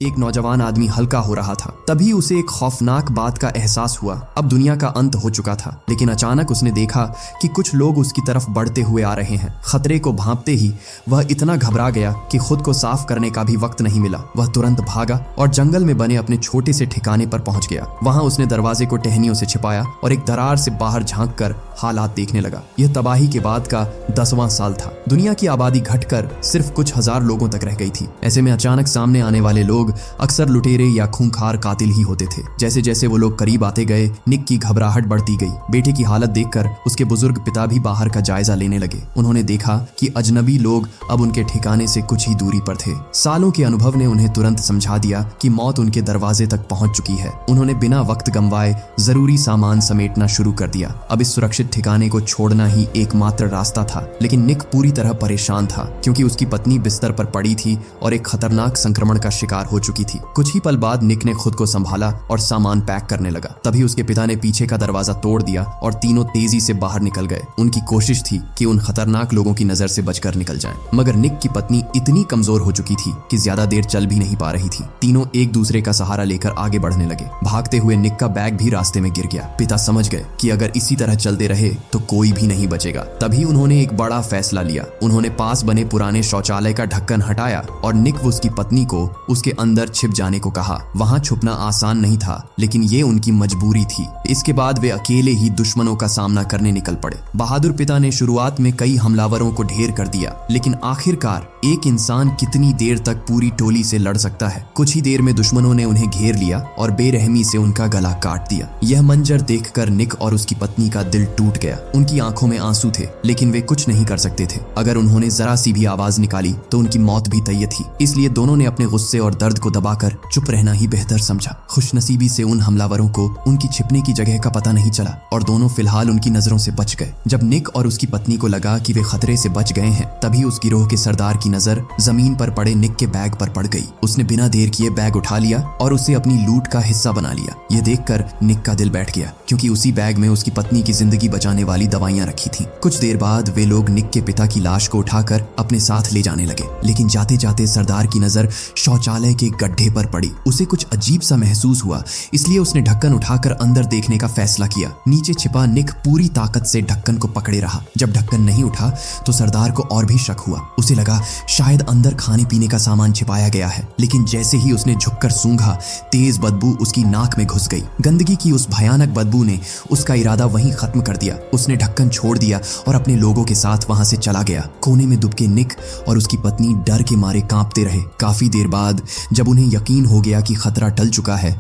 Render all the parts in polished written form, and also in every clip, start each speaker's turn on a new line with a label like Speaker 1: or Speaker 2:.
Speaker 1: एक नौजवान आदमी हल्का हो रहा था। तभी उसे एक खौफनाक बात का एहसास हुआ। अब दुनिया का अंत हो चुका था, लेकिन अचानक उसने देखा कि कुछ लोग उसकी तरफ बढ़ते हुए आ रहे हैं। खतरे को भांपते ही वह इतना घबरा गया कि खुद को साफ करने का भी वक्त नहीं मिला। वह तुरंत भागा और जंगल में बने अपने छोटे से ठिकाने पर पहुंच गया। वहां उसने दरवाजे को टहनियों से छिपाया और एक दरार से बाहर झांक कर हालात देखने लगा। यह तबाही के बाद का 10वां साल था। दुनिया की आबादी घटकर सिर्फ कुछ हजार लोगों तक रह गई थी। ऐसे में अचानक सामने आने वाले लोग अक्सर लुटेरे या खूंखार कातिल ही होते थे। जैसे जैसे वो लोग करीब आते गए, निक की घबराहट बढ़ती गई। बेटे की हालत देखकर उसके बुजुर्ग पिता भी बाहर का जायजा लेने लगे। उन्होंने देखा कि अजनबी लोग अब उनके ठिकाने से कुछ ही दूरी पर थे। सालों के अनुभव ने उन्हें तुरंत समझा दिया कि मौत उनके दरवाजे तक पहुंच चुकी है। उन्होंने बिना वक्त गंवाए जरूरी सामान समेटना शुरू कर दिया। अब इस सुरक्षित ठिकाने को छोड़ना ही एकमात्र रास्ता था। लेकिन निक पूरी तरह परेशान था, क्योंकि उसकी पत्नी बिस्तर पर पड़ी थी और एक खतरनाक संक्रमण का शिकार हो चुकी थी। कुछ ही पल बाद निक ने खुद को संभाला और सामान पैक करने लगा। तभी उसके पिता ने पीछे का दरवाजा तोड़ दिया और तीनों तेजी से बाहर निकल गए। उनकी कोशिश थी कि उन खतरनाक लोगों की नजर से बचकर निकल जाएं। मगर निक की पत्नी इतनी कमजोर हो चुकी थी कि ज्यादा देर चल भी नहीं पा रही थी। तीनों एक दूसरे का सहारा लेकर आगे बढ़ने लगे। भागते हुए निक का बैग भी रास्ते में गिर गया। पिता समझ गए कि अगर इसी तरह चलते रहे तो कोई भी नहीं बचेगा। तभी उन्होंने एक बड़ा फैसला लिया। उन्होंने पास बने पुराने शौचालय का ढक्कन हटाया और निक व उसकी पत्नी को उसके अंदर छिप जाने को कहा। वहां छुपना आसान नहीं था, लेकिन ये उनकी मजबूरी थी। इसके बाद वे अकेले ही दुश्मनों का सामना करने निकल पड़े। बहादुर पिता ने शुरुआत में कई हमलावरों को ढेर कर दिया, लेकिन आखिरकार एक इंसान कितनी देर तक पूरी टोली से लड़ सकता है। कुछ ही देर में दुश्मनों ने उन्हें घेर लिया और बेरहमी से उनका गला काट दिया। यह मंजर देखकर निक और उसकी पत्नी का दिल टूट गया। उनकी आंखों में आंसू थे, लेकिन वे कुछ नहीं कर सकते थे। अगर उन्होंने जरा सी भी आवाज निकाली तो उनकी मौत भी तय थी। इसलिए दोनों ने अपने गुस्से और दर्द को दबाकर चुप रहना ही बेहतर समझा। खुशनसीबी से उन हमलावरों को उनकी छिपने की जगह का पता नहीं चला और दोनों फिलहाल उनकी नजरों से बच गए। जब निक और उसकी पत्नी को लगा कि वे खतरे से बच गए हैं, तभी उस गिरोह के सरदार की नजर जमीन पर पड़े निक के बैग पर पड़ गई। उसने बिना देर किए बैग उठा लिया और उसे अपनी लूट का हिस्सा बना लिया। यह देखकर निक का दिल बैठ गया, क्योंकि उसी बैग में उसकी पत्नी की जिंदगी बचाने वाली दवाइयां रखी थी। कुछ देर बाद वे लोग निक के पिता की लाश को उठाकर अपने साथ ले जाने लगे, लेकिन जाते जाते सरदार की नजर शौचालय के गड्ढे पर पड़ी। उसे कुछ अजीब सा महसूस हुआ, इसलिए उसने ढक्कन उठाकर अंदर देखने का फैसला किया। नीचे छिपा निक पूरी ताकत से ढक्कन को पकड़े रहा। जब ढक्कन नहीं उठा तो सरदार को और भी शक हुआ। उसे लगा शायद अंदर खाने पीने का सामान छिपाया गया है, लेकिन जैसे ही उसने झुककर सूंघा, तेज बदबू उसकी नाक में घुस गई। गंदगी की उस भयानक बदबू ने उसका इरादा वहीं खत्म कर दिया। उसने ढक्कन छोड़ दिया और अपने लोगों के साथ वहां से चला गया। कोने में दुबके निक और उसकी पत्नी डर के मारे कांपते रहे। काफी देर बाद जब उन्हें यकीन हो गया कि खतरा टल चुका है,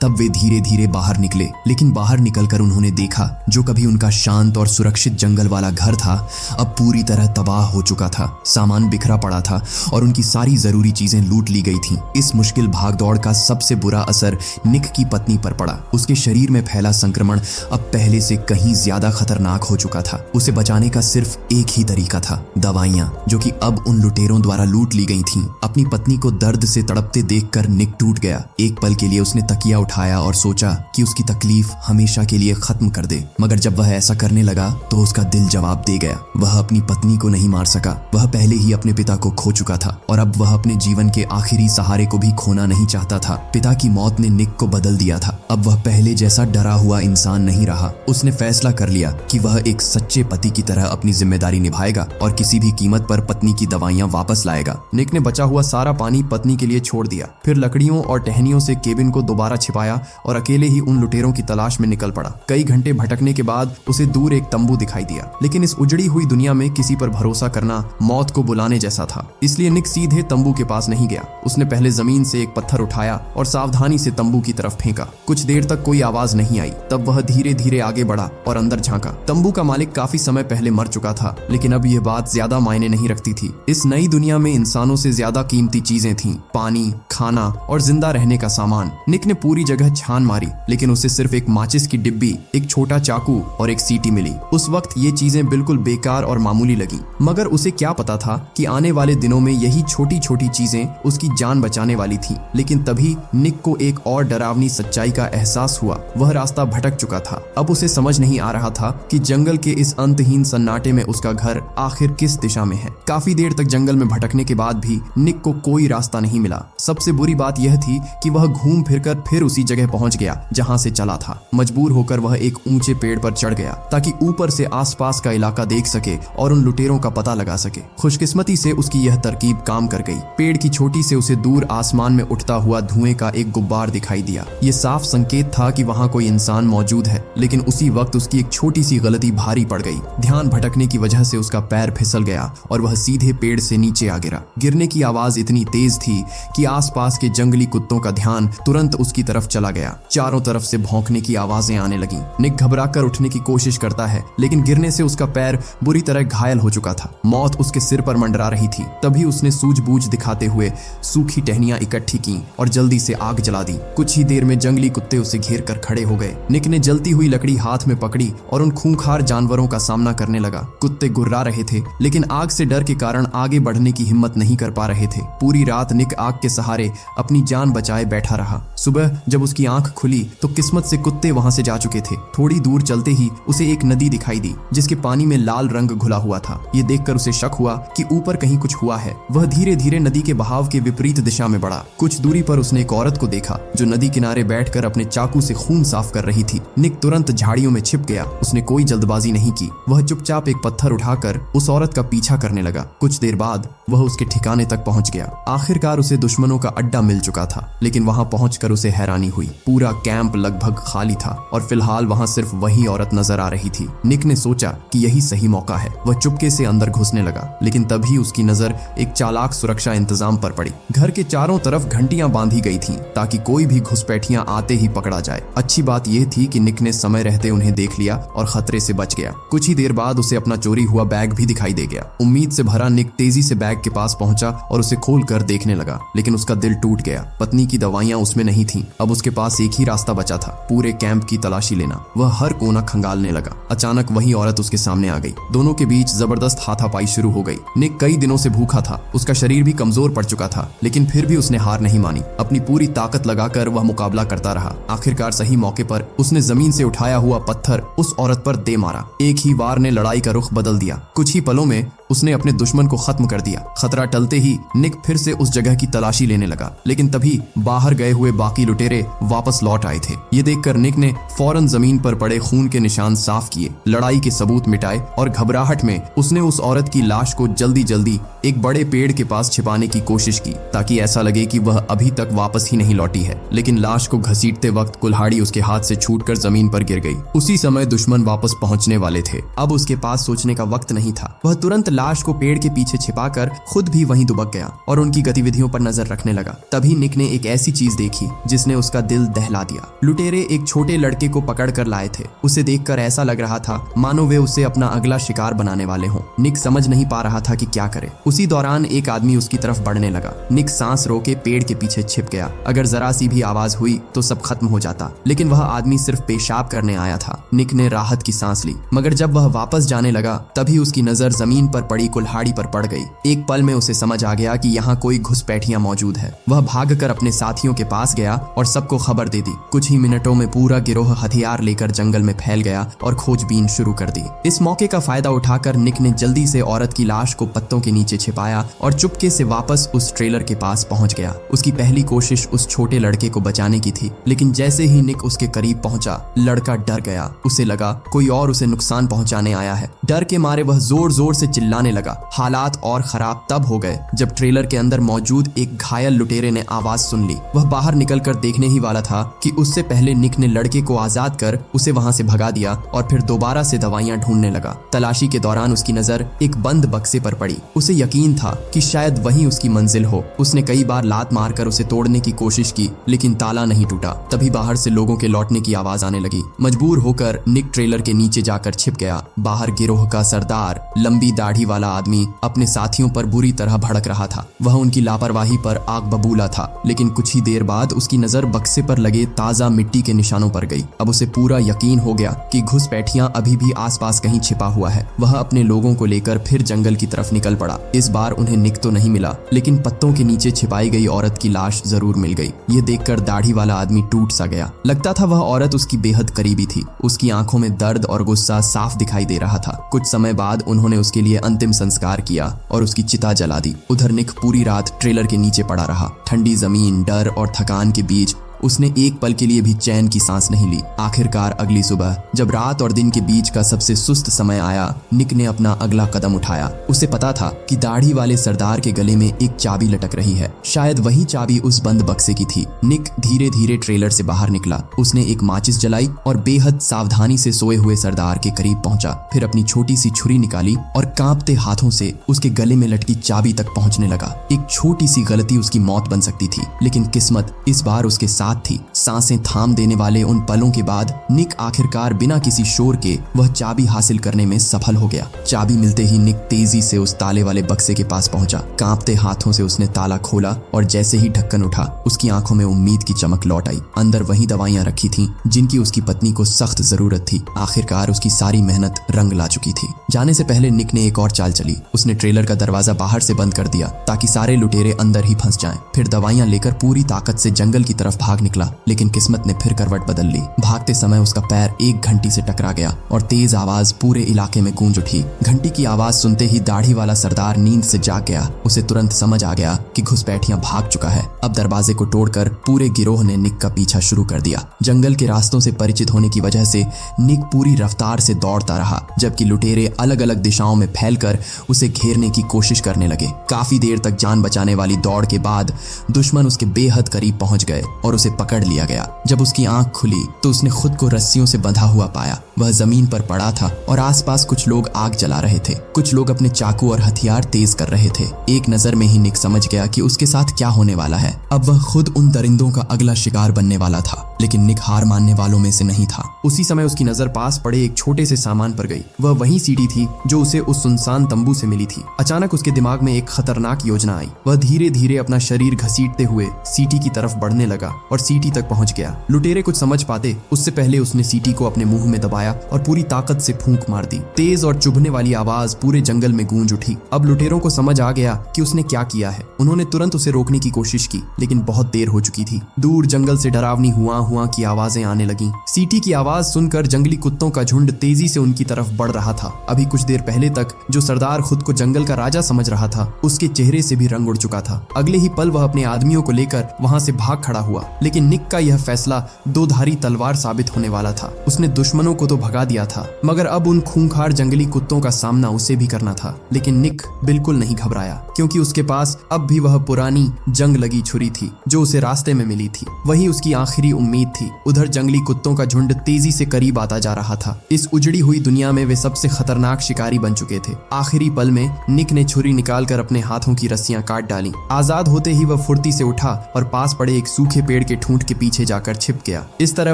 Speaker 1: तब वे धीरे धीरे बाहर निकले। लेकिन बाहर निकलकर उन्होंने देखा जो कभी उनका शांत और सुरक्षित जंगल वाला घर था, अब पूरी तरह तबाह हो चुका था। सामान बिखरा पड़ा था और उनकी सारी जरूरी चीजें लूट ली गई थीं। इस मुश्किल भागदौड़ का सबसे बुरा असर निक की पत्नी पर पड़ा। उसके शरीर में फैला संक्रमण अब पहले से कहीं ज्यादा खतरनाक हो चुका था। उसे बचाने का सिर्फ एक ही तरीका था, दवाइयां, जो कि अब उन लुटेरों द्वारा लूट ली गई थीं। अपनी पत्नी को दर्द से तड़पते देखकर निक टूट गया। एक पल के लिए उसने तकिया उठाया और सोचा कि उसकी तकलीफ हमेशा के लिए खत्म कर दे। मगर जब वह ऐसा करने लगा तो उसका दिल जवाब दे गया। वह अपनी पत्नी को नहीं मार सका। वह पहले ही अपने पिता को खो चुका था और अब वह अपने जीवन के आखिरी सहारे को भी खोना नहीं चाहता था। पिता की मौत ने निक को बदल दिया था। अब वह पहले जैसा डरा हुआ इंसान नहीं रहा। उसने फैसला कर लिया कि वह एक सच्चे पति की तरह अपनी जिम्मेदारी निभाएगा और किसी भी कीमत पर पत्नी की दवाइयां वापस लाएगा। निक ने बचा हुआ सारा पानी पत्नी के लिए छोड़ दिया। फिर लकड़ियों और टहनियों से केबिन को दोबारा छिपाया और अकेले ही उन लुटेरों की तलाश में निकल पड़ा। कई घंटे भटकने के बाद उसे दूर एक तंबू दिखाई दिया, लेकिन इस उजड़ी हुई दुनिया में किसी पर भरोसा करना मौत को बुलाने जैसा था। इसलिए निक सीधे तंबू के पास नहीं गया। उसने पहले जमीन से एक पत्थर उठाया और सावधानी से तंबू की तरफ फेंका। कुछ देर तक कोई आवाज नहीं आई। तब वह धीरे धीरे आगे बढ़ा और अंदर झांका। तंबू का मालिक काफी समय पहले मर चुका था, लेकिन अब यह बात ज्यादा मायने नहीं रखती थी। इस नई दुनिया में इंसानों से ज्यादा कीमती चीजें थीं, पानी, खाना और जिंदा रहने का सामान। निक ने पूरी जगह छान मारी, लेकिन उसे सिर्फ एक माचिस की डिब्बी, एक छोटा चाकू और एक सीटी मिली। उस वक्त ये चीजें बिल्कुल बेकार और मामूली लगी, मगर उसे क्या पता था कि आने वाले दिनों में यही छोटी छोटी चीजें उसकी जान बचाने वाली थीं। लेकिन तभी निक को एक और डरावनी सच्चाई का एहसास हुआ। वह रास्ता भटक चुका था। अब उसे समझ नहीं आ रहा था कि जंगल के इस अंतहीन सन्नाटे में उसका घर आखिर किस दिशा में है। काफी देर तक जंगल में भटकने के बाद भी निक को कोई रास्ता नहीं मिला। सबसे बुरी बात यह थी कि वह घूम फिरकर फिर उसी जगह पहुंच गया जहां से चला था। मजबूर होकर वह एक ऊंचे पेड़ पर चढ़ गया ताकि ऊपर से आसपास का इलाका देख सके और उन लुटेरों का पता लगा सके। खुशकिस्मती से उसकी यह तरकीब काम कर गई। पेड़ की चोटी से उसे दूर आसमान में उठता हुआ धुएं का एक गुब्बार दिखाई दिया। ये साफ संकेत था कि वहां कोई इंसान मौजूद है, लेकिन उसी वक्त उसकी एक छोटी सी गलती भारी पड़ गई। ध्यान भटकने की वजह से उसका पैर फिसल गया और वह सीधे पेड़ से नीचे आ गिरा। गिरने की आवाज इतनी तेज थी कि आसपास के जंगली कुत्तों का ध्यान तुरंत उसकी तरफ चला गया। चारों तरफ से भौंकने की आवाजें आने लगी। निक घबराकर उठने की कोशिश करता है, लेकिन गिरने से उसका पैर बुरी तरह घायल हो चुका था। मौत उसके सिर पर मंडरा रही थी। तभी उसने सूझबूझ दिखाते हुए सूखी टहनियां इकट्ठी की और जल्दी से आग जला दी। कुछ ही देर में जंगली कुत्ते उसे घेर कर खड़े हो गए। निक ने जलती हुई लकड़ी हाथ में पकड़ी और उन खूंखार जानवरों का सामना करने लगा। कुत्ते गुर्रा रहे थे, लेकिन आग से डर के कारण आगे बढ़ने की हिम्मत नहीं कर पा रहे थे। पूरी रात निक आग के सहारे अपनी जान बचाए बैठा रहा। सुबह जब उसकी आंख खुली तो किस्मत से कुत्ते वहां से जा चुके थे। थोड़ी दूर चलते ही उसे एक नदी दिखाई दी जिसके पानी में लाल रंग घुला हुआ था। ये देखकर उसे शक हुआ कि ऊपर कहीं कुछ हुआ है। वह धीरे धीरे नदी के बहाव के विपरीत दिशा में बढ़ा। कुछ दूरी पर उसने एक औरत को देखा जो नदी किनारे बैठकर अपने चाकू से खून साफ कर रही थी। निक तुरंत झाड़ियों में छिप गया। उसने कोई जल्दबाजी नहीं की। वह चुपचाप एक पत्थर उठाकर उस औरत का पीछा करने लगा। कुछ देर बाद वह उसके ठिकाने तक पहुंच गया। आखिरकार उसे दुश्मनों का अड्डा मिल चुका था, लेकिन वहां पहुंचकर उसे हैरानी हुई। पूरा कैंप लगभग खाली था और फिलहाल वहां सिर्फ वही औरत नजर आ रही थी। निक ने सोचा कि यही सही मौका है। वह चुपके से अंदर घुसने लगा, लेकिन तभी उसकी नजर एक चालाक सुरक्षा इंतजाम पर पड़ी। घर के चारों तरफ घंटियां बांधी गई थीं ताकि कोई भी घुसपैठियां आते ही पकड़ा जाए। अच्छी बात यह थी कि निक ने समय रहते उन्हें देख लिया और खतरे से बच गया। कुछ ही देर बाद उसे अपना चोरी हुआ बैग भी दिखाई दे गया। उम्मीद से भरा निक तेजी से बैग के पास पहुंचा और उसे खोलकर देखने लगा, लेकिन उसका दिल टूट गया। पत्नी की दवाइयां उसमें नहीं थीं। अब उसके पास एक ही रास्ता बचा था, पूरे कैंप की तलाशी लेना। वह हर कोना खंगालने लगा। अचानक वही औरत उसके सामने आ गई। दोनों के बीच जबरदस्त हाथापाई शुरू हो गई। निक कई दिनों से भूखा था। उसका शरीर भी कमजोर पड़ चुका था, लेकिन फिर भी उसने हार नहीं मानी। अपनी पूरी ताकत लगाकर वह मुकाबला करता रहा। आखिरकार सही मौके पर उसने जमीन से उठाया हुआ पत्थर उस औरत पर दे मारा। एक ही वार ने लड़ाई का रुख बदल दिया। कुछ ही पलों में उसने अपने दुश्मन को खत्म कर दिया। खतरा टलते ही निक फिर से उस जगह की तलाशी लेने लगा, लेकिन तभी बाहर गए हुए बाकी लुटेरे वापस लौट आए थे। ये देखकर निक ने फौरन जमीन पर पड़े खून के निशान साफ किए, लड़ाई के सबूत मिटाए और घबराहट में उसने उस औरत की लाश को जल्दी जल्दी एक बड़े पेड़ के पास छिपाने की कोशिश की, ताकि ऐसा लगे कि वह अभी तक वापस ही नहीं लौटी है। लेकिन लाश को घसीटते वक्त कुल्हाड़ी उसके हाथ से छूटकर जमीन पर गिर गई। उसी समय दुश्मन वापस पहुंचने वाले थे। अब उसके पास सोचने का वक्त नहीं था। वह तुरंत लाश को पेड़ के पीछे छिपाकर खुद भी वहीं दुबक गया और उनकी गतिविधियों पर नजर रखने लगा। तभी निक ने एक ऐसी चीज देखी जिसने उसका दिल दहला दिया। लुटेरे एक छोटे लड़के को पकड़ कर लाए थे। उसे देखकर ऐसा लग रहा था मानो वे उसे अपना अगला शिकार बनाने वाले हों। निक समझ नहीं पा रहा था कि क्या करे। उसी दौरान एक आदमी उसकी तरफ बढ़ने लगा। निक सांस रोके पेड़ के पीछे छिप गया। अगर जरा सी भी आवाज हुई तो सब खत्म हो जाता, लेकिन वह आदमी सिर्फ पेशाब करने आया था। निक ने राहत की सांस ली, मगर जब वह वापस जाने लगा तभी उसकी नजर जमीन पर पड़ी कुल्हाड़ी पर पड़ गई। एक पल में उसे समझ आ गया कि यहाँ कोई घुसपैठियां मौजूद है। वह भागकर अपने साथियों के पास गया और सबको खबर दे दी। कुछ ही मिनटों में पूरा गिरोह हथियार लेकर जंगल में फैल गया और खोजबीन शुरू कर दी। इस मौके का फायदा उठाकर निक ने जल्दी से औरत की लाश को पत्तों के नीचे छिपाया और चुपके से वापस उस ट्रेलर के पास पहुंच गया। उसकी पहली कोशिश उस छोटे लड़के को बचाने की थी, लेकिन जैसे ही निक उसके करीब पहुंचा, लड़का डर गया। उसे लगा कोई और उसे नुकसान पहुंचाने आया है। डर के मारे वह जोर जोर से चिल्लाने लगा। हालात और खराब तब हो गए जब ट्रेलर के अंदर मौजूद एक घायल लुटेरे ने आवाज सुन ली। वह बाहर निकलकर देखने ही वाला था कि उससे पहले निक ने लड़के को आजाद कर उसे वहां से भगा दिया और फिर दोबारा से दवाइयां ढूंढने लगा। तलाशी के दौरान उसकी नजर एक बंद बक्से पर पड़ी। उसे यकीन था कि शायद वही उसकी मंजिल हो। उसने कई बार लात मारकर उसे तोड़ने की कोशिश की, लेकिन ताला नहीं टूटा। तभी बाहर से लोगों के लौटने की आवाज आने लगी। मजबूर होकर निक ट्रेलर के नीचे जाकर छिप गया। बाहर गिरोह का सरदार, लंबी दाढ़ी वाला आदमी अपने साथियों पर बुरी तरह भड़क रहा था। वह उनकी लापरवाही पर आग बबूला था, लेकिन कुछ ही देर बाद उसकी नजर बक्से पर लगे ताजा मिट्टी के निशानों पर गई। अब उसे पूरा यकीन हो गया कि घुसपैठिया अभी भी आसपास कहीं छिपा हुआ है। वह अपने लोगों को लेकर फिर जंगल की तरफ निकल पड़ा। इस बार उन्हें निक तो नहीं मिला, लेकिन पत्तों के नीचे छिपाई गई औरत की लाश जरूर मिल गई। ये देखकर दाढ़ी वाला आदमी टूट सा गया। लगता था वह औरत उसकी बेहद करीबी थी। उसकी आंखों में दर्द और गुस्सा साफ दिखाई दे रहा था। कुछ समय बाद उन्होंने उसके लिए अंतिम संस्कार किया और उसकी चिता जला दी। उधर निक पूरी रात ट्रेलर के नीचे पड़ा रहा। ठंडी जमीन, डर और थकान के बीच उसने एक पल के लिए भी चैन की सांस नहीं ली। आखिरकार अगली सुबह जब रात और दिन के बीच का सबसे सुस्त समय आया, निक ने अपना अगला कदम उठाया। उसे पता था कि दाढ़ी वाले सरदार के गले में एक चाबी लटक रही है। शायद वही चाबी उस बंद बक्से की थी। निक धीरे धीरे ट्रेलर से बाहर निकला। उसने एक माचिस जलाई और बेहद सावधानी से सोए हुए सरदार के करीब पहुंचा। फिर अपनी छोटी सी छुरी निकाली और कांपते हाथों से उसके गले में लटकी चाबी तक पहुंचने लगा। एक छोटी सी गलती उसकी मौत बन सकती थी, लेकिन किस्मत इस बार उसके साथ थी। सांसें थाम देने वाले उन पलों के बाद निक आखिरकार बिना किसी शोर के वह चाबी हासिल करने में सफल हो गया। चाबी मिलते ही निक तेजी से उस ताले वाले बक्से के पास पहुंचा। कांपते हाथों से उसने ताला खोला और जैसे ही ढक्कन उठा, उसकी आंखों में उम्मीद की चमक लौट आई। अंदर वही दवाइयां रखी थीं जिनकी उसकी पत्नी को सख्त जरूरत थी। आखिरकार उसकी सारी मेहनत रंग ला चुकी थी। जाने से पहले निक ने एक और चाल चली। उसने ट्रेलर का दरवाजा बाहर से बंद कर दिया ताकि सारे लुटेरे अंदर ही फंस जाएं। फिर दवाइयां लेकर पूरी ताकत से जंगल की तरफ भाग निकला, लेकिन किस्मत ने फिर करवट बदल ली। भागते समय उसका पैर एक घंटी से टकरा गया और तेज आवाज पूरे इलाके में गूंज उठी। घंटी की आवाज सुनते ही दाढ़ी वाला सरदार नींद से जाग गया। उसे तुरंत समझ आ गया कि घुसपैठियां भाग चुका है। अब दरवाजे को तोड़कर पूरे गिरोह ने निक का पीछा शुरू कर दिया। जंगल के रास्तों से परिचित होने की वजह से निक पूरी रफ्तार से दौड़ता रहा, जबकि लुटेरे अलग अलग दिशाओं में फैलकर उसे घेरने की कोशिश करने लगे। काफी देर तक जान बचाने वाली दौड़ के बाद दुश्मन उसके बेहद करीब पहुंच गए और उसे पकड़ लिया गया। जब उसकी आंख खुली तो उसने खुद को रस्सियों से बंधा हुआ पाया। वह जमीन पर पड़ा था और आसपास कुछ लोग आग जला रहे थे। कुछ लोग अपने चाकू और हथियार तेज कर रहे थे। एक नजर में ही निक समझ गया कि उसके साथ क्या होने वाला है। अब वह खुद उन दरिंदों का अगला शिकार बनने वाला था, लेकिन निक हार मानने वालों में से नहीं था। उसी समय उसकी नजर पास पड़े एक छोटे से सामान पर गई। वह वही सीढ़ी थी जो उसे उस सुनसान तंबू से मिली थी। अचानक उसके दिमाग में एक खतरनाक योजना आई। वह धीरे धीरे अपना शरीर घसीटते हुए सीटी की तरफ बढ़ने लगा और सीटी तक पहुंच गया। लुटेरे कुछ समझ पाते उससे पहले उसने सीटी को अपने मुंह में दबाया और पूरी ताकत से फूंक मार दी। तेज और चुभने वाली आवाज पूरे जंगल में गूंज उठी। अब लुटेरों को समझ आ गया कि उसने क्या किया है। उन्होंने तुरंत उसे रोकने की कोशिश की, लेकिन बहुत देर हो चुकी थी। दूर जंगल से डरावनी हुआ की आवाजें आने लगीं। सीटी की आवाज सुनकर जंगली कुत्तों का झुंड तेजी से उनकी तरफ बढ़ रहा था। अभी कुछ देर पहले तक जो सरदार खुद को जंगल का राजा समझ रहा था, उसके चेहरे से भी रंग उड़ चुका था। अगले ही पल वह अपने आदमियों को लेकर वहां से भाग खड़ा हुआ, लेकिन निक का यह फैसला दो धारी तलवार साबित होने वाला था। उसने दुश्मनों को तो भगा दिया था, मगर अब उन खूंखार जंगली कुत्तों का सामना उसे भी करना था। लेकिन निक बिल्कुल नहीं घबराया, क्योंकि उसके पास अब भी वह पुरानी जंग लगी छुरी थी जो उसे रास्ते में मिली थी। वही उसकी आखिरी उम्मीद थी। उधर जंगली कुत्तों का झुंड तेजी से करीब आता जा रहा था। इस उजड़ी हुई दुनिया में वे सबसे खतरनाक शिकारी बन चुके थे। आखिरी पल में निक ने छुरी निकालकर अपने हाथों की रस्सियां काट डाली। आजाद होते ही वह फुर्ती से उठा और पास पड़े एक सूखे पेड़ के ठूंठ के पीछे जाकर छिप गया। इस तरह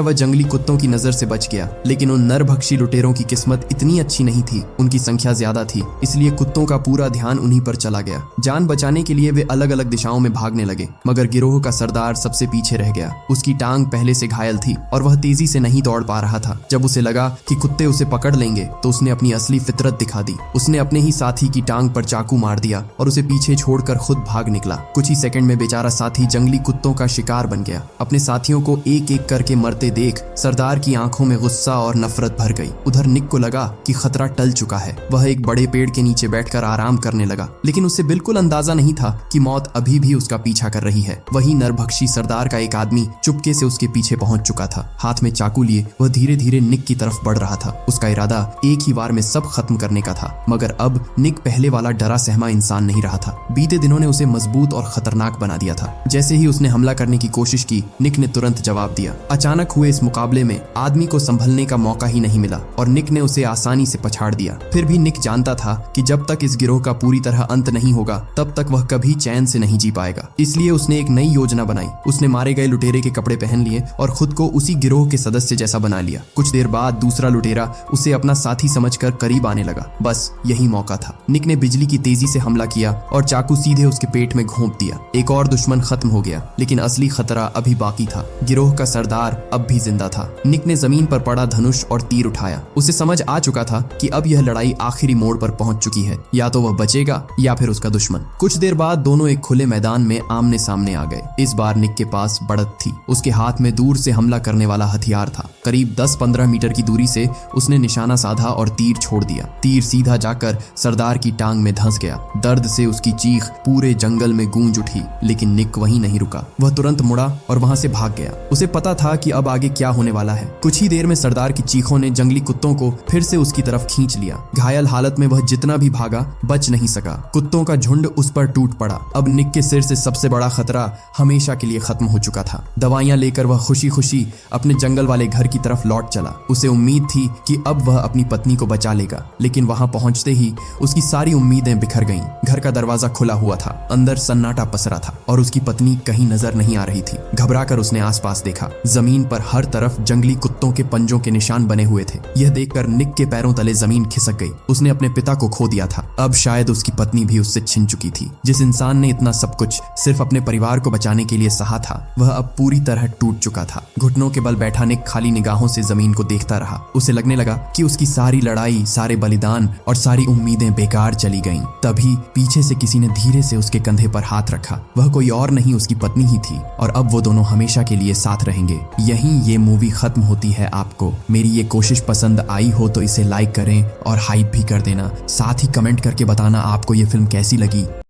Speaker 1: वह जंगली कुत्तों की नजर से बच गया। लेकिन उन नरभक्षी लुटेरों की किस्मत इतनी अच्छी नहीं थी। उनकी संख्या ज्यादा थी, इसलिए कुत्तों का पूरा ध्यान उन्हीं पर चला गया। जान बचाने के लिए वे अलग अलग दिशाओं में भागने लगे, मगर गिरोह का सरदार सबसे पीछे रह गया। उसकी टांग पहले से घायल थी और वह तेजी से नहीं दौड़ पा रहा था। जब उसे लगा कि कुत्ते उसे पकड़ लेंगे तो उसने अपनी असली फितरत दिखा दी। उसने अपने ही साथी की टांग पर चाकू मार दिया और उसे पीछे छोड़कर खुद भाग निकला। कुछ ही सेकंड में बेचारा साथी जंगली कुत्तों का शिकार बन गया। अपने साथियों को एक एक करके मरते देख सरदार की आंखों में गुस्सा और नफरत भर गई। उधर निक को लगा कि खतरा टल चुका है। वह एक बड़े पेड़ के नीचे बैठकर आराम करने लगा, लेकिन उसे बिल्कुल अंदाजा नहीं था कि मौत अभी भी उसका पीछा कर रही है। वही नरभक्षी सरदार का एक आदमी चुपके से उसके पीछे पहुंच चुका था। हाथ में चाकू लिए वह धीरे धीरे निक की तरफ बढ़ रहा था। उसका इरादा एक ही वार में सब खत्म करने का था, मगर अब निक पहले वाला डरा सहमा इंसान नहीं रहा था। बीते दिनों ने उसे मजबूत और खतरनाक बना दिया था। जैसे ही उसने हमला करने की कोशिश की, निक ने तुरंत जवाब दिया। अचानक हुए इस मुकाबले में आदमी को संभलने का मौका ही नहीं मिला और निक ने उसे आसानी से पछाड़ दिया। फिर भी निक जानता था कि जब तक इस गिरोह का पूरी तरह अंत नहीं होगा तब तक वह कभी चैन से नहीं जी पाएगा। इसलिए उसने एक नई योजना बनाई। उसने मारे गए लुटेरे के कपड़े पहन लिए और खुद को उसी गिरोह के सदस्य जैसा बना लिया। कुछ देर बाद दूसरा लुटेरा उसे अपना साथी समझकर करीब आने लगा। बस यही मौका था। निक ने बिजली की तेजी से हमला किया और चाकू सीधे उसके पेट में घोंप दिया। एक और दुश्मन खत्म हो गया, लेकिन असली खतरा अभी बाकी था। गिरोह का सरदार अब भी जिंदा था। निक ने जमीन पर पड़ा धनुष और तीर उठाया। उसे समझ आ चुका था कि अब यह लड़ाई आखिरी मोड़ पर पहुंच चुकी है। या तो वह बचेगा या फिर उसका दुश्मन। कुछ देर बाद दोनों एक खुले मैदान में आमने सामने आ गए। इस बार निक के पास बढ़त थी। उसके हाथ में दूर से हमला करने वाला हथियार था। करीब 10-15 मीटर की दूरी से उसने निशाना साधा और तीर छोड़ दिया। तीर सीधा जाकर सरदार की टांग में धंस गया। दर्द से उसकी चीख पूरे जंगल में गूंज उठी, लेकिन निक वहीं नहीं रुका। वह तुरंत मुड़ा और वहां से भाग गया। उसे पता था कि अब आगे क्या होने वाला है। कुछ ही देर में सरदार की चीखों ने जंगली कुत्तों को फिर से उसकी तरफ खींच लिया। घायल हालत में वह जितना भी भागा बच नहीं सका। कुत्तों का झुंड उस पर टूट पड़ा। अब निक के सिर से सबसे बड़ा खतरा हमेशा के लिए खत्म हो चुका था। दवाइयां लेकर वह खुशी खुशी अपने जंगल वाले घर की तरफ लौट चला। उसे उम्मीद थी कि अब वह अपनी पत्नी को बचा लेगा, लेकिन वहां पहुंचते ही उसकी सारी उम्मीदें बिखर गईं। घर का दरवाजा खुला हुआ था। अंदर सन्नाटा पसरा था और उसकी पत्नी कहीं नजर नहीं आ रही थी। घबराकर उसने आसपास देखा। जमीन पर हर तरफ जंगली कुत्तों के पंजों के निशान बने हुए थे। यह देखकर निक के पैरों तले जमीन खिसक गई। उसने अपने पिता को खो दिया था। अब शायद उसकी पत्नी भी उससे छिन चुकी थी। जिस इंसान ने इतना सब कुछ सिर्फ अपने परिवार को बचाने के लिए सहा था, वह अब पूरी तरह टूट चुका था। घुटनों के बल बैठा निक खाली निगाहों से जमीन को देखता रहा। उसे लगने लगा कि उसकी सारी लड़ाई, सारे बलिदान और सारी उम्मीदें बेकार चली गईं। तभी पीछे से किसी ने धीरे से उसके कंधे पर हाथ रखा। वह कोई और नहीं, उसकी पत्नी ही थी और अब वो दोनों हमेशा के लिए साथ रहेंगे। यहीं ये मूवी खत्म होती है। आपको मेरी ये कोशिश पसंद आई हो तो इसे लाइक करें और हाइप भी कर देना। साथ ही कमेंट करके बताना आपको ये फिल्म कैसी लगी।